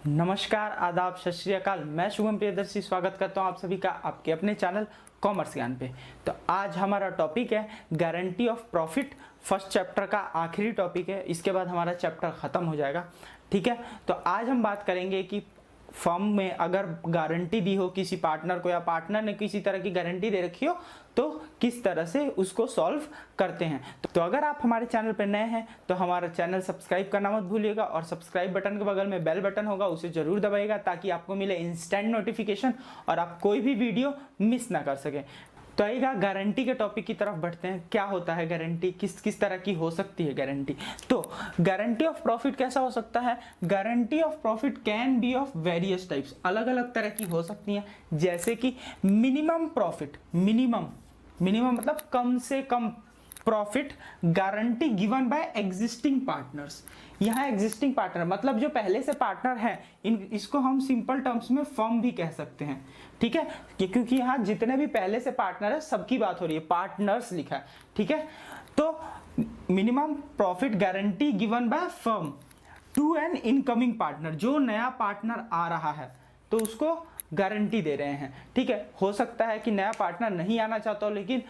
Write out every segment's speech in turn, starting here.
नमस्कार, आदाब, सत श्री अकाल। मैं शुभम प्रियदर्शी स्वागत करता हूं आप सभी का आपके अपने चैनल कॉमर्स ज्ञान पे। तो आज हमारा टॉपिक है guarantee of profit. First chapter का आखिरी टॉपिक है, इसके बाद हमारा चैप्टर खत्म हो जाएगा। ठीक है, तो आज हम बात करेंगे कि फर्म में अगर गारंटी दी हो किसी पार्टनर को या पार्टनर ने किसी तरह की गारंटी दे रखी हो तो किस तरह से उसको सॉल्व करते हैं। तो अगर आप हमारे चैनल पर नए हैं तो हमारा चैनल सब्सक्राइब करना मत भूलिएगा और सब्सक्राइब बटन के बगल में बेल बटन होगा, उसे जरूर दबाइएगा ताकि आपको मिले इंस्टेंट नोटिफिकेशन और आप कोई भी वीडियो मिस ना कर सकें। तो आइएगा गारंटी के टॉपिक की तरफ बढ़ते हैं। क्या होता है गारंटी, किस किस तरह की हो सकती है गारंटी। तो गारंटी ऑफ प्रॉफिट कैसा हो सकता है? Guarantee of profit can be of various types, अलग अलग तरह की हो सकती हैं। जैसे कि मिनिमम प्रॉफिट, मिनिमम मतलब कम से कम profit guarantee given by existing partners. यहाँ एग्जिस्टिंग पार्टनर मतलब जो पहले से पार्टनर है, इसको हम सिंपल टर्म्स में फर्म भी कह सकते हैं। ठीक है, क्योंकि यहाँ जितने भी पहले से पार्टनर है सबकी बात हो रही है, पार्टनर्स लिखा है। ठीक है, तो minimum profit guarantee given by firm to an incoming partner, जो नया पार्टनर आ रहा है तो उसको गारंटी दे रहे हैं। ठीक है, हो सकता है कि नया पार्टनर नहीं आना चाहता हो, लेकिन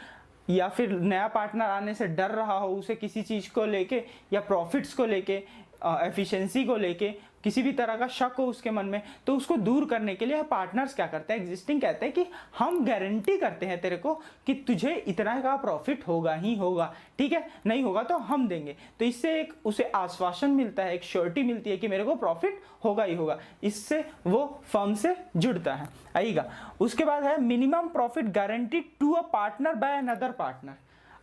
या फिर नया पार्टनर आने से डर रहा हो, उसे किसी चीज को लेके या प्रॉफिट्स को लेके, एफिशिएंसी को लेके किसी भी तरह का शक हो उसके मन में, तो उसको दूर करने के लिए पार्टनर्स क्या करते हैं, एग्जिस्टिंग कहते हैं कि हम गारंटी करते हैं तेरे को कि तुझे इतना का प्रॉफिट होगा ही होगा। ठीक है, नहीं होगा तो हम देंगे। तो इससे एक उसे आश्वासन मिलता है, एक श्योरिटी मिलती है कि मेरे को प्रॉफिट होगा ही होगा। इससे वो फर्म से जुड़ता है। आइएगा, उसके बाद है minimum profit guarantee to a partner by another partner.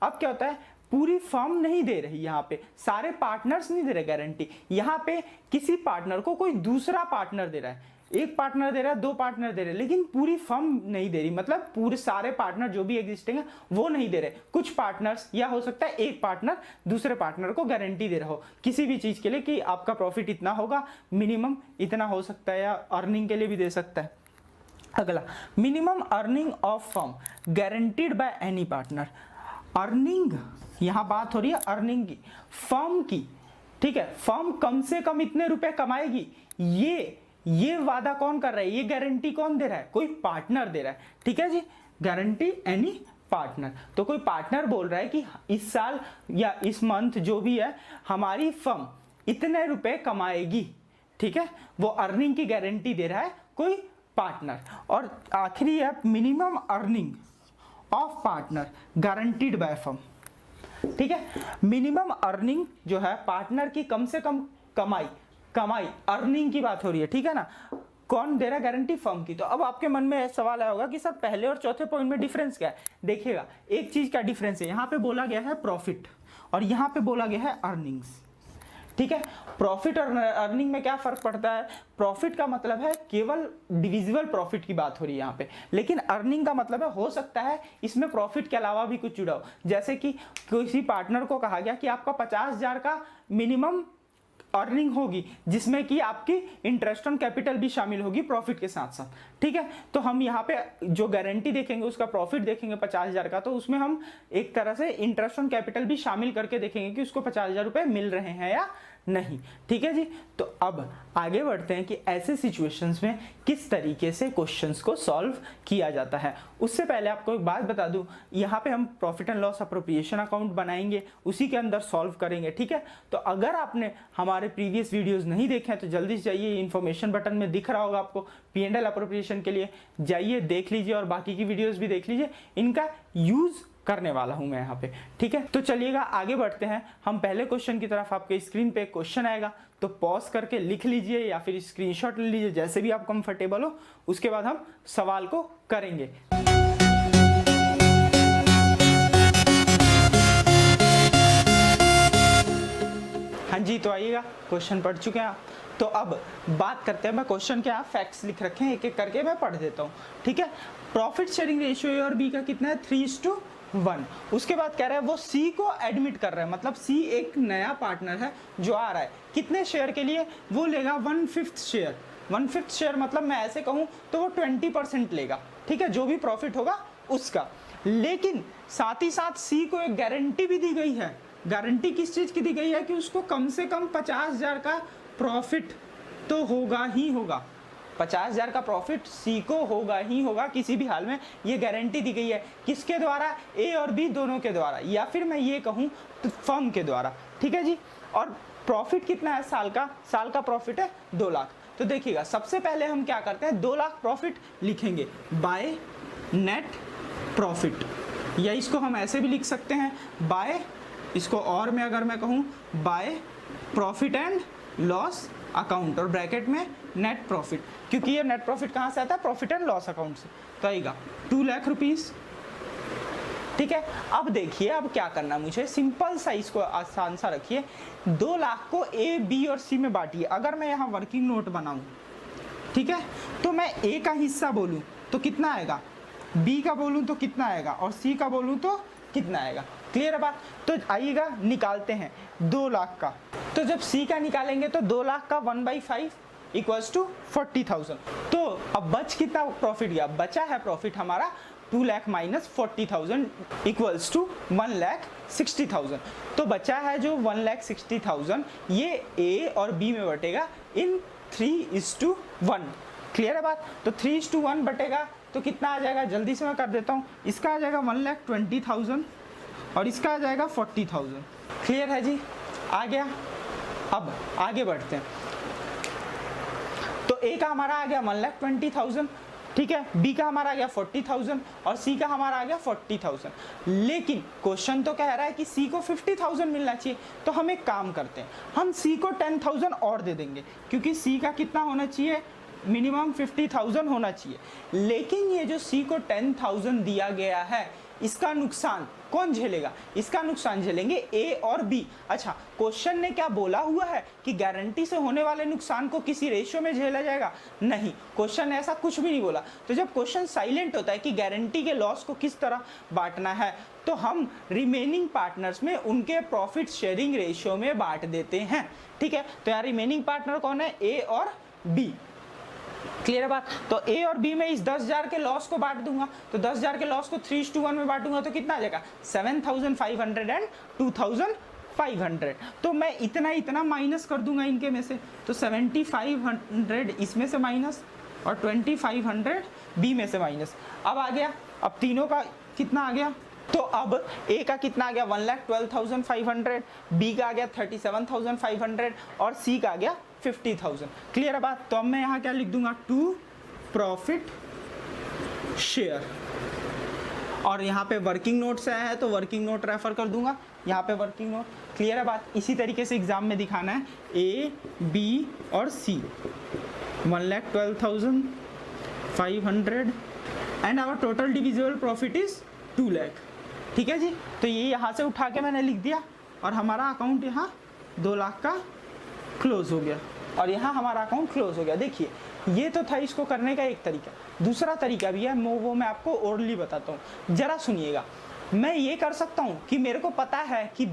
अब क्या होता है, पूरी फर्म नहीं दे रही, यहाँ पे सारे पार्टनर्स नहीं दे रहे गारंटी, यहाँ पे किसी पार्टनर को कोई दूसरा पार्टनर दे रहा है। एक पार्टनर दे रहा है, दो पार्टनर दे रहे हैं, लेकिन पूरी फर्म नहीं दे रही। मतलब पूरे सारे पार्टनर जो भी एग्जिस्टिंग है वो नहीं दे रहे। कुछ पार्टनर्स, या हो सकता है एक पार्टनर दूसरे पार्टनर को गारंटी दे रहा हो किसी भी चीज के लिए कि आपका प्रॉफिट इतना होगा, मिनिमम इतना हो सकता है, या अर्निंग के लिए भी दे सकता है। अगला, minimum earning of firm guaranteed by any partner. Earning, यहां बात हो रही है अर्निंग की, फर्म की। ठीक है, फर्म कम से कम इतने रुपए कमाएगी, ये वादा कौन कर रहा है, ये गारंटी कौन दे रहा है? कोई पार्टनर दे रहा है। ठीक है जी, गारंटी एनी पार्टनर। तो कोई पार्टनर बोल रहा है कि इस साल या इस मंथ जो भी है हमारी फर्म इतने रुपए कमाएगी। ठीक है, वो अर्निंग की गारंटी दे रहा है कोई पार्टनर। और आखिरी है minimum earning of partner guaranteed by firm. ठीक है, मिनिमम अर्निंग जो है पार्टनर की कम से कम कमाई अर्निंग की बात हो रही है। ठीक है ना, कौन दे रहा है गारंटी? फर्म की। तो अब आपके मन में सवाल आया होगा कि सर पहले और चौथे पॉइंट में डिफरेंस क्या है? देखिएगा, एक चीज का डिफरेंस है, यहां पे बोला गया है प्रॉफिट और यहां पे बोला गया है अर्निंग्स। ठीक है, प्रॉफिट और अर्निंग में क्या फर्क पड़ता है? प्रॉफिट का मतलब है केवल डिविजिबल प्रॉफिट की बात हो रही है यहाँ पे, लेकिन अर्निंग का मतलब है हो सकता है इसमें प्रॉफिट के अलावा भी कुछ जुड़ा हो। जैसे कि किसी पार्टनर को कहा गया कि आपका 50,000 का मिनिमम अर्निंग होगी, जिसमें कि आपकी इंटरेस्ट ऑन कैपिटल भी शामिल होगी प्रॉफिट के साथ साथ। ठीक है, तो हम यहाँ पे जो गारंटी देखेंगे उसका प्रॉफिट देखेंगे 50,000 का, तो उसमें हम एक तरह से इंटरेस्ट ऑन कैपिटल भी शामिल करके देखेंगे कि उसको 50,000 रुपए मिल रहे हैं या नहीं। ठीक है जी, तो अब आगे बढ़ते हैं कि ऐसे सिचुएशंस में किस तरीके से क्वेश्चंस को सॉल्व किया जाता है। उससे पहले आपको एक बात बता दूं, यहाँ पे हम profit and loss appropriation account बनाएंगे, उसी के अंदर सॉल्व करेंगे। ठीक है, तो अगर आपने हमारे प्रीवियस वीडियोस नहीं देखे हैं तो जल्दी से जाइए, इन्फॉर्मेशन बटन में दिख रहा होगा आपको P&L अप्रोप्रिएशन के लिए, जाइए देख लीजिए और बाकी की वीडियोस भी देख लीजिए, इनका यूज करने वाला हूं मैं यहाँ पे। ठीक है, तो चलिएगा आगे बढ़ते हैं। हम पहले क्वेश्चन की तरफ, आपके स्क्रीन पे एक क्वेश्चन आएगा तो पॉज करके लिख लीजिए या फिर स्क्रीनशॉट ले लीजिए, जैसे भी आप कंफर्टेबल हो। उसके बाद हम सवाल को करेंगे। हाँ जी, तो आइएगा, क्वेश्चन पढ़ चुके हैं आप, तो अब बात करते हैं। मैं क्वेश्चन के यहाँ फैक्ट्स लिख रखे हैं, एक एक करके मैं पढ़ देता हूँ। ठीक है, प्रॉफिट शेयरिंग रेशियो ए और बी का कितना है? 3:1। उसके बाद कह रहा है वो सी को एडमिट कर रहा है, मतलब सी एक नया पार्टनर है जो आ रहा है। कितने शेयर के लिए? वो लेगा 1/5 शेयर। 1/5 शेयर मतलब मैं ऐसे कहूँ तो वो 20% लेगा। ठीक है, जो भी प्रॉफिट होगा उसका। लेकिन साथ ही साथ सी को एक गारंटी भी दी गई है। गारंटी किस चीज की दी गई है? कि उसको कम से कम 50,000 का प्रॉफिट तो होगा ही होगा, 50,000 का प्रॉफिट सी को होगा ही होगा किसी भी हाल में, ये गारंटी दी गई है। किसके द्वारा? ए और बी दोनों के द्वारा, या फिर मैं ये कहूँ तो फर्म के द्वारा, ठीक है जी। और प्रॉफिट कितना है साल का? साल का प्रॉफिट है 2 लाख। तो देखिएगा सबसे पहले हम क्या करते हैं, 2 लाख प्रॉफिट लिखेंगे बाय नेट प्रॉफिट, या इसको हम ऐसे भी लिख सकते हैं बाय, इसको और में अगर मैं कहूँ by profit and loss account और ब्रैकेट में नेट प्रॉफिट, क्योंकि ये नेट प्रॉफिट कहाँ से आता है? प्रॉफिट एंड लॉस अकाउंट से। तो आएगा 2 लाख रुपीस, ठीक है। अब देखिए अब क्या करना है मुझे, सिंपल सा इसको आसान सा रखिए, 2 लाख को ए बी और सी में बांटिए। अगर मैं यहाँ वर्किंग नोट बनाऊँ, ठीक है, तो मैं ए का हिस्सा बोलूँ तो कितना आएगा, बी का बोलूँ तो कितना आएगा, और सी का बोलूँ तो कितना आएगा। क्लियर है बात? तो आइएगा निकालते हैं 2 लाख का। तो जब सी का निकालेंगे तो 2 लाख का 1/5 इक्वल्स टू 40,000। तो अब बच कितना प्रॉफिट गया? बचा है प्रॉफिट हमारा 2 लाख माइनस 40,000 इक्वल्स टू 1,60,000। तो बचा है जो 1,60,000, ये ए और बी में बटेगा इन 3:1। क्लियर है बात? तो 3:1 बटेगा तो कितना आ जाएगा, जल्दी से मैं कर देता हूँ। इसका आ जाएगा 1,20,000 और इसका आ जाएगा 40,000। क्लियर है जी? आ गया। अब आगे बढ़ते हैं। तो ए का हमारा आ गया 1,20,000, ठीक है, बी का हमारा आ गया 40,000 और सी का हमारा आ गया 40,000। लेकिन क्वेश्चन तो कह रहा है कि सी को 50,000 मिलना चाहिए। तो हम एक काम करते हैं, हम सी को 10,000 और दे देंगे, क्योंकि सी का कितना होना चाहिए, मिनिमम 50,000 होना चाहिए। लेकिन ये जो सी को 10,000 दिया गया है, इसका नुकसान कौन झेलेगा? इसका नुकसान झेलेंगे ए और बी। अच्छा, क्वेश्चन ने क्या बोला हुआ है कि गारंटी से होने वाले नुकसान को किसी रेशियो में झेला जाएगा? नहीं, क्वेश्चन ने ऐसा कुछ भी नहीं बोला। तो जब क्वेश्चन साइलेंट होता है कि गारंटी के लॉस को किस तरह बांटना है, तो हम रिमेनिंग पार्टनर्स में उनके प्रॉफिट शेयरिंग रेशियो में बांट देते हैं, ठीक है। तो यार रिमेनिंग पार्टनर कौन है? ए और बी। क्लियर है बात? तो ए और बी में इस 10,000 के लॉस को बांट दूंगा, तो 10,000 के लॉस को 3:1 में बांटूंगा तो कितना आ जाएगा, 7,500 एंड 2,500। तो मैं इतना इतना माइनस कर दूंगा इनके में से, तो 7,500 इसमें से माइनस और 2,500 बी में से माइनस। अब आ गया, अब तीनों का कितना आ गया, तो अब ए का कितना आ गया 1,12,500, बी का आ गया 37,500 और सी का आ गया 50,000। क्लियर है बात? तो अब मैं यहाँ क्या लिख दूंगा, टू प्रॉफिट शेयर, और यहाँ पे वर्किंग नोट से आया है तो वर्किंग नोट रेफर कर दूंगा, यहाँ पे वर्किंग नोट। क्लियर है बात? इसी तरीके से एग्जाम में दिखाना है, ए बी और C 1,12,500 and our total divisible profit is 2 lakh. ठीक है जी, तो ये यहाँ से उठा के मैंने लिख दिया और हमारा अकाउंट यहाँ 2 लाख का क्लोज हो गया और यहाँ हमारा अकाउंट क्लोज हो गया। देखिए ये तो था इसको करने का एक तरीका, दूसरा तरीका भी है, वो मैं आपको ओरली बताता हूँ, जरा सुनिएगा। मैं ये कर सकता हूँ कि मेरे को पता है कि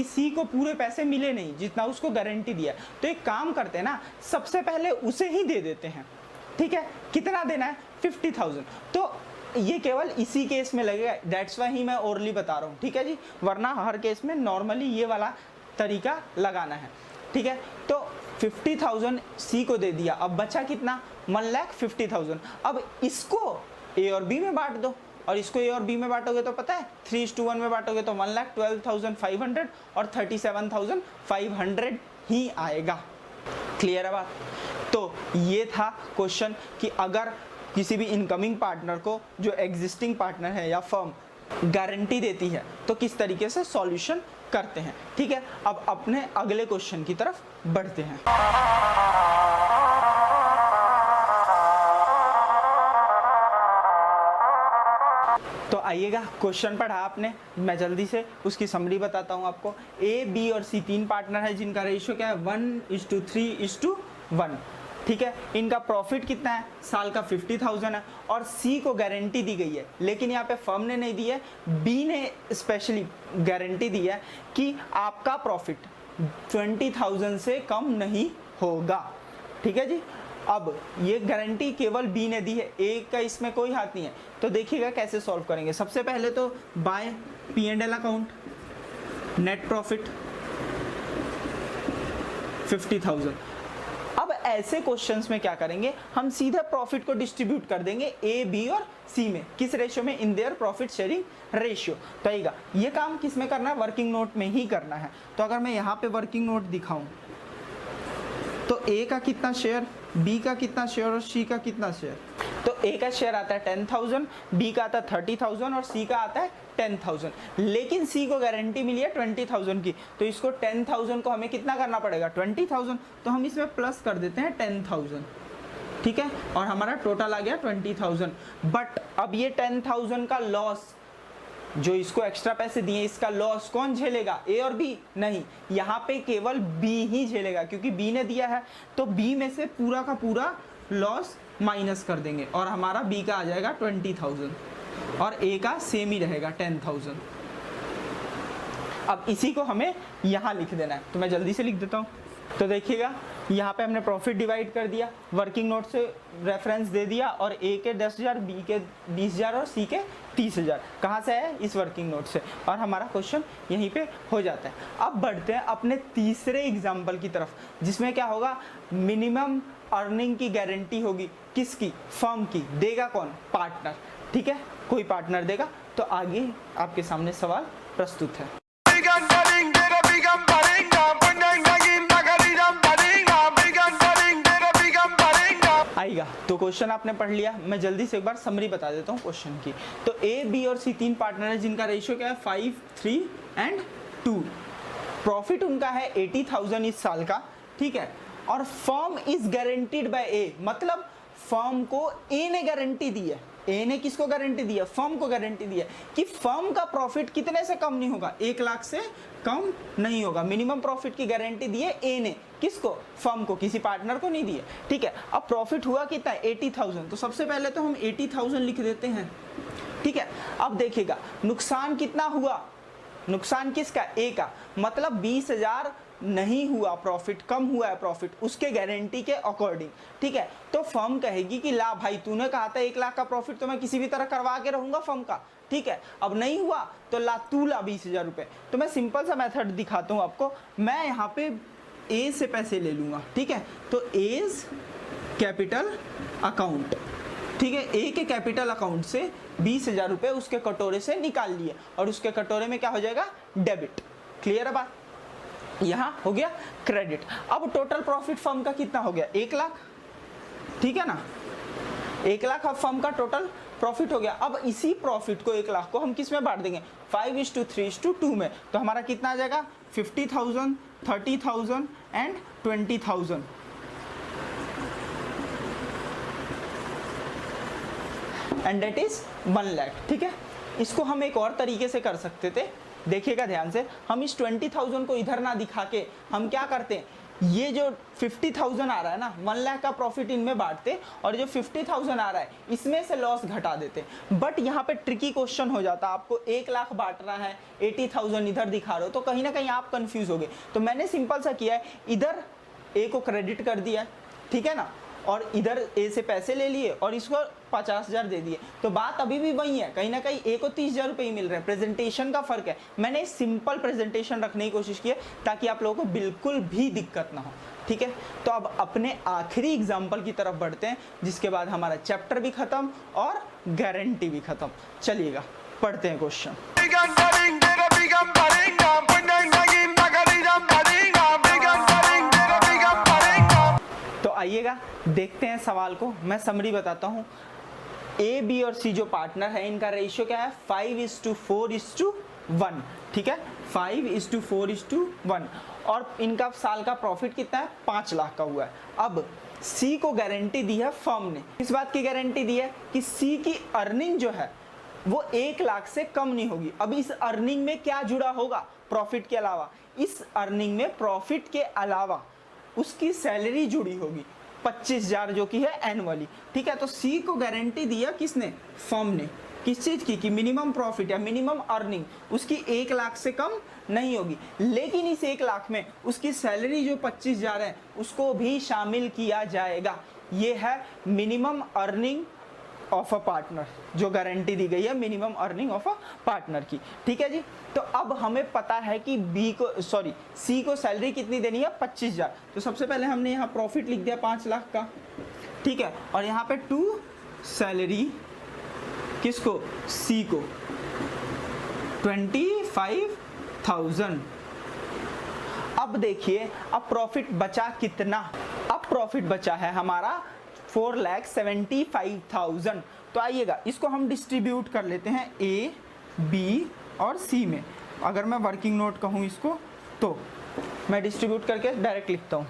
सी को पूरे पैसे मिले नहीं जितना उसको गारंटी दिया, तो एक काम करते हैं ना, सबसे पहले उसे ही दे देते हैं। ठीक है, कितना देना है, 50,000। तो ये केवल इसी केस में लगेगा, दैट्स वाई ही मैं ओरली बता रहा हूँ। ठीक है जी, वरना हर केस में नॉर्मली ये वाला तरीका लगाना है। ठीक है, तो 50,000 सी को दे दिया, अब बचा कितना, 1,50,000। अब इसको ए और बी में बांट दो, और इसको ए और बी में बांटोगे तो पता है 3:1 में बांटोगे तो 1,12,500 और 37,500 ही आएगा। क्लियर है बात? तो ये था क्वेश्चन कि अगर किसी भी इनकमिंग पार्टनर को जो एग्जिस्टिंग पार्टनर है या फर्म गारंटी देती है तो किस तरीके से सॉल्यूशन करते हैं। ठीक है, अब अपने अगले क्वेश्चन की तरफ बढ़ते हैं। तो आइएगा, क्वेश्चन पढ़ा आपने, मैं जल्दी से उसकी समरी बताता हूं आपको। ए बी और सी 3 पार्टनर है जिनका रेशियो क्या है, 1:3:1। ठीक है, इनका प्रॉफिट कितना है, साल का 50,000 है और सी को गारंटी दी गई है, लेकिन यहाँ पे फर्म ने नहीं दी है, बी ने स्पेशली गारंटी दी है कि आपका प्रॉफिट 20,000 से कम नहीं होगा। ठीक है जी, अब ये गारंटी केवल बी ने दी है, ए का इसमें कोई हाथ नहीं है। तो देखिएगा कैसे सॉल्व करेंगे। सबसे पहले तो bye P&L account, net profit 50,000। अब ऐसे क्वेश्चंस में क्या करेंगे, हम सीधे प्रॉफिट को डिस्ट्रीब्यूट कर देंगे ए, बी और सी में। किस रेशियो में? In their profit sharing ratio. तो आएगा ये काम किस में करना है? वर्किंग नोट में ही करना है। तो अगर मैं यहाँ पे वर्किंग नोट दिखाऊं तो ए का कितना शेयर, बी का कितना शेयर और सी का कितना शेयर? तो ए का शेयर आता है 10,000, बी का आता है 30,000 और सी का आता है 10,000। लेकिन सी को गारंटी मिली है 20,000 की, तो इसको 10,000 को हमें कितना करना पड़ेगा? 20,000। तो हम इसमें प्लस कर देते हैं 10,000, ठीक है, और हमारा टोटल आ गया 20,000। बट अब ये 10,000 का लॉस, जो इसको एक्स्ट्रा पैसे दिए, इसका लॉस कौन झेलेगा? ए और बी? नहीं, यहाँ पे केवल बी ही झेलेगा, क्योंकि बी ने दिया है। तो बी में से पूरा का पूरा लॉस माइनस कर देंगे और हमारा बी का आ जाएगा 20,000 और ए का सेम ही रहेगा 10,000। अब इसी को हमें यहाँ लिख देना है, तो मैं जल्दी से लिख देता हूँ। तो देखिएगा यहाँ पे हमने प्रॉफिट डिवाइड कर दिया, वर्किंग नोट से रेफरेंस दे दिया, और ए के 10,000, बी के 20,000 और सी के 30,000 कहाँ से है? इस वर्किंग नोट से। और हमारा क्वेश्चन यहीं पे हो जाता है। अब बढ़ते हैं अपने तीसरे एग्जाम्पल की तरफ, जिसमें क्या होगा? मिनिमम अर्निंग की गारंटी होगी। किसकी? फर्म की। देगा कौन? पार्टनर, ठीक है, कोई पार्टनर देगा। तो आगे आपके सामने सवाल प्रस्तुत है। आएगा तो क्वेश्चन आपने पढ़ लिया, मैं जल्दी से एक बार समरी बता देता हूँ क्वेश्चन की। तो ए, बी और सी तीन पार्टनर है, जिनका रेशियो क्या है? 5, 3 एंड 2। प्रॉफिट उनका है 80,000 इस साल का, ठीक है, और फर्म इज गारंटीड बाय ए, मतलब फर्म को ए ने गारंटी दी है। ए ने किसको गारंटी दी है? फर्म को गारंटी दी है कि फर्म का प्रॉफिट कितने से कम नहीं होगा? 1 लाख से कम नहीं होगा। मिनिमम प्रॉफिट की गारंटी दी है ए ने, किसको? फर्म को, किसी पार्टनर को नहीं दी है, ठीक है। अब प्रॉफिट हुआ कितना? 80,000। तो सबसे पहले तो हम 80,000 लिख देते हैं, ठीक है। अब देखिएगा नुकसान कितना हुआ? नुकसान किसका? ए का, मतलब 20,000 नहीं हुआ प्रॉफिट, कम हुआ है प्रॉफिट उसके गारंटी के अकॉर्डिंग, ठीक है। तो फर्म कहेगी कि ला भाई, तूने कहा था 1 लाख का प्रॉफिट तो मैं किसी भी तरह करवा के रहूंगा फर्म का, ठीक है। अब नहीं हुआ तो ला तू ला 20,000 रुपए। तो मैं सिंपल सा मेथड दिखाता हूं आपको। मैं यहाँ पे ए से पैसे ले लूंगा, ठीक है। तो एज कैपिटल अकाउंट, ठीक है, ए के कैपिटल अकाउंट से 20,000 रुपए उसके कटोरे से निकाल लिए और उसके कटोरे में क्या हो जाएगा? डेबिट। क्लियर है बात? यहां हो गया क्रेडिट। अब टोटल प्रॉफिट फर्म का कितना हो गया? 1 लाख, ठीक है ना। 1 लाख अब फर्म का टोटल प्रॉफिट हो गया। अब इसी प्रॉफिट को 1 लाख को हम किस में बांट देंगे? 5:3:2 में। तो हमारा कितना आ जाएगा? 50,000, 30,000 and 20,000। And debt is 1 lakh, ठीक है। इसको हम एक और तरीके से कर सकते थे, देखिएगा ध्यान से। हम इस 20,000 को इधर ना दिखा के हम क्या करते हैं, ये जो 50,000 आ रहा है ना, 1 लाख का प्रॉफिट इनमें बांटते और जो 50,000 आ रहा है इसमें से लॉस घटा देते। बट यहाँ पे ट्रिकी क्वेश्चन हो जाता, आपको 1 लाख बांटना है, 80,000 इधर दिखा रहे हो, तो कहीं ना कहीं आप कंफ्यूज हो गए। तो मैंने सिंपल सा किया है, इधर ए को क्रेडिट कर दिया, ठीक है ना, और इधर ए से पैसे ले लिए और इसको 50,000 दे दिए। तो बात अभी भी वही है, कहीं ना कहीं ए को 30,000 रुपये ही मिल रहे हैं, प्रेजेंटेशन का फर्क है। मैंने सिंपल प्रेजेंटेशन रखने की कोशिश की है ताकि आप लोगों को बिल्कुल भी दिक्कत ना हो, ठीक है। तो अब अपने आखिरी एग्जाम्पल की तरफ बढ़ते हैं, जिसके बाद हमारा चैप्टर भी खत्म और गारंटी भी खत्म। चलिएगा पढ़ते हैं क्वेश्चन। तो आइएगा देखते हैं सवाल को, मैं समरी बताता हूं। ए, बी और सी जो पार्टनर है, इनका रेशियो क्या है? 5:4:1, ठीक है, 5:4:1। और इनका साल का प्रॉफिट कितना है? 5 लाख का हुआ है। अब सी को गारंटी दी है फर्म ने, इस बात की गारंटी दी है कि सी की अर्निंग जो है वो 1 लाख से कम नहीं होगी। अब इस अर्निंग में क्या जुड़ा होगा? प्रॉफिट के अलावा, इस अर्निंग में प्रॉफिट के अलावा उसकी सैलरी जुड़ी होगी 25,000 जो कि है एनुअली, ठीक है। तो सी को गारंटी दिया किसने? फर्म ने। किस चीज की? कि मिनिमम प्रॉफिट या मिनिमम अर्निंग उसकी 1 लाख से कम नहीं होगी। लेकिन इस 1 लाख में उसकी सैलरी जो 25,000 है उसको भी शामिल किया जाएगा। ये है minimum earning of a partner, जो गारंटी दी गई है minimum earning of a partner की, ठीक है जी। तो अब हमें पता है कि सी को सैलरी कितनी देनी है, 25,000। तो सबसे पहले हमने यहाँ प्रॉफिट लिख दिया 5 लाख का, ठीक है, और यहाँ पे टू सैलरी किसको, सी को 25,000। अब देखिए अब प्रॉफिट बचा कितना, अब प्रॉफिट बचा है हमारा 4,75,000। तो आइएगा इसको हम डिस्ट्रीब्यूट कर लेते हैं ए, बी और सी में। अगर मैं वर्किंग नोट कहूँ इसको तो मैं डिस्ट्रीब्यूट करके डायरेक्ट लिखता हूँ।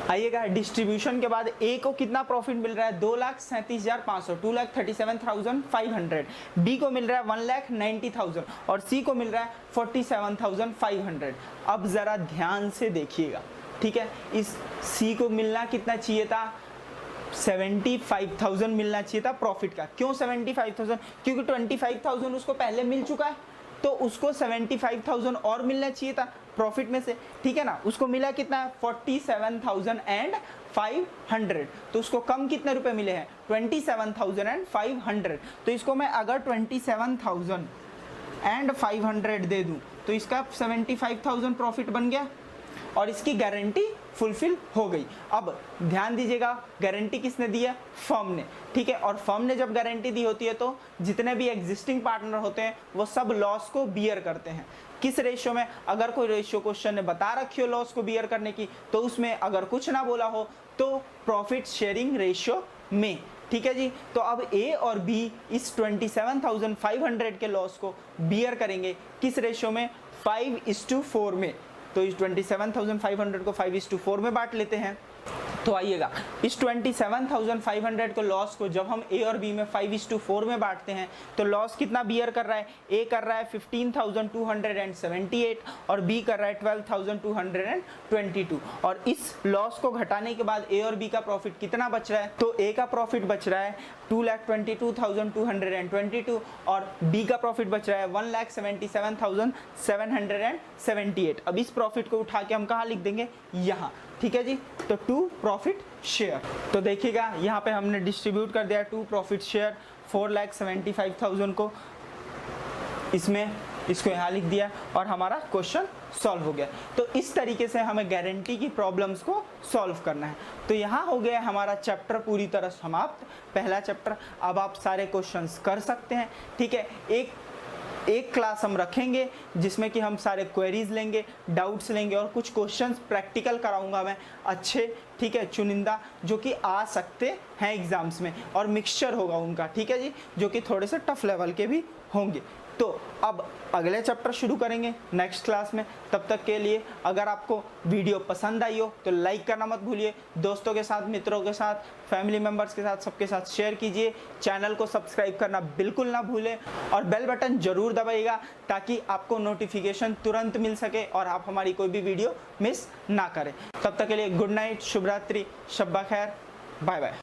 आइएगा डिस्ट्रीब्यूशन के बाद ए को कितना प्रॉफिट मिल रहा है, 2,37,500, 2,37,500। बी को मिल रहा है 1,90,000 और सी को मिल रहा है 47,500। अब जरा ध्यान से देखिएगा, ठीक है, इस सी को मिलना कितना चाहिए था, 75,000 मिलना चाहिए था प्रॉफिट का। क्यों 75,000, क्योंकि 25,000 उसको पहले मिल चुका है, तो उसको 75,000 और मिलना चाहिए था प्रॉफिट में से, ठीक है ना। उसको मिला कितना है, 47,500। तो उसको कम कितने रुपए मिले हैं, 27,500। तो इसको मैं अगर 27,500 दे दूं तो इसका 75,000 प्रॉफिट बन गया और इसकी गारंटी फुलफिल हो गई। अब ध्यान दीजिएगा, गारंटी किसने दी है, फर्म ने, ठीक है। और फर्म ने जब गारंटी दी होती है तो जितने भी एग्जिस्टिंग पार्टनर होते हैं वो सब लॉस को बियर करते हैं। किस रेशियो में, अगर कोई रेशियो क्वेश्चन ने बता रखी हो लॉस को बियर करने की, तो उसमें अगर कुछ ना बोला हो तो प्रॉफिट शेयरिंग रेशियो में, ठीक है जी। तो अब ए और बी इस 27,500 के लॉस को बियर करेंगे, किस रेशियो में, 5:4 में। तो इस 27,500 को 5:4 में बांट लेते हैं। तो आइएगा इस 27,500 को लॉस को जब हम ए और बी में 5:4 में बांटते हैं तो लॉस कितना बियर कर रहा है, ए कर रहा है 15,278 और बी कर रहा है 12,222। और इस लॉस को घटाने के बाद ए और बी का प्रॉफिट कितना बच रहा है, तो ए का प्रॉफिट बच रहा है 2,22,222 और बी का प्रॉफिट बच रहा है 1,77,778। अब इस प्रॉफिट को उठा के हम कहाँ लिख देंगे, यहाँ, ठीक है जी। तो टू प्रॉफिट शेयर, तो देखिएगा यहाँ पे हमने डिस्ट्रीब्यूट कर दिया टू प्रॉफिट शेयर 4,75,000 को, इसमें इसको यहाँ लिख दिया और हमारा क्वेश्चन सॉल्व हो गया। तो इस तरीके से हमें गारंटी की प्रॉब्लम्स को सॉल्व करना है। तो यहाँ हो गया हमारा चैप्टर पूरी तरह समाप्त, पहला चैप्टर। अब आप सारे क्वेश्चंस कर सकते हैं, ठीक है। एक क्लास हम रखेंगे जिसमें कि हम सारे क्वेरीज लेंगे, डाउट्स लेंगे और कुछ क्वेश्चंस प्रैक्टिकल कराऊंगा मैं अच्छे, ठीक है, चुनिंदा, जो कि आ सकते हैं एग्जाम्स में, और मिक्सचर होगा उनका, ठीक है जी, जो कि थोड़े से टफ लेवल के भी होंगे। तो अब अगले चैप्टर शुरू करेंगे नेक्स्ट क्लास में। तब तक के लिए अगर आपको वीडियो पसंद आई हो तो लाइक करना मत भूलिए, दोस्तों के साथ, मित्रों के साथ, फैमिली मेम्बर्स के साथ, सबके साथ शेयर कीजिए। चैनल को सब्सक्राइब करना बिल्कुल ना भूलें और बेल बटन जरूर दबाइएगा ताकि आपको नोटिफिकेशन तुरंत मिल सके और आप हमारी कोई भी वीडियो मिस ना करें। तब तक के लिए गुड नाइट, शुभ रात्रि, शब्बा खैर, बाय बाय।